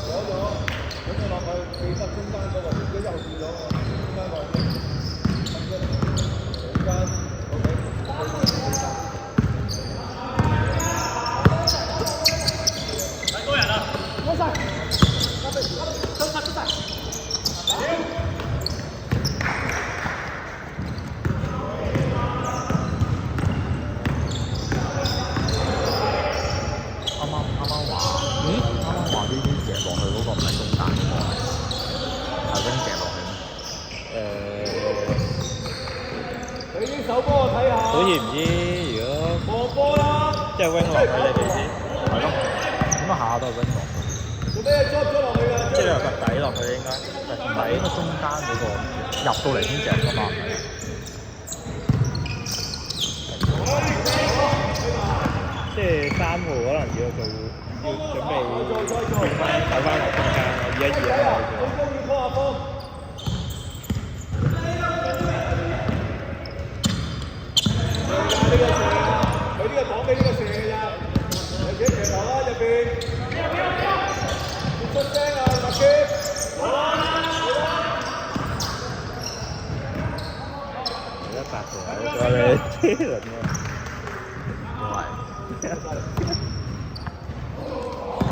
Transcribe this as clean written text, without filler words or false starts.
咁你落去記得中間嗰個，如果又變咗中間個中間 太多人啦！攞晒，出晒。啱啱話呢啲夾落去嗰個唔係中間嗰個，係 wing 夾落去咩？俾啲手波我睇下。好似唔知如果望波啦，即係 wing 落去你哋先，係咯，點解下下都係 wing 落？做咩捉咗落去㗎？即係個底落去應該。唔係應該中間嗰個入到嚟先夾㗎嘛？即係3號可能要做要準備換翻走翻落中間咯，2-1-2啊！中鋒要拖下風。佢呢個講俾呢個射㗎咋，有幾條頭啦入邊。出聲啊，麥基！100條，我哋車輪喎。都係。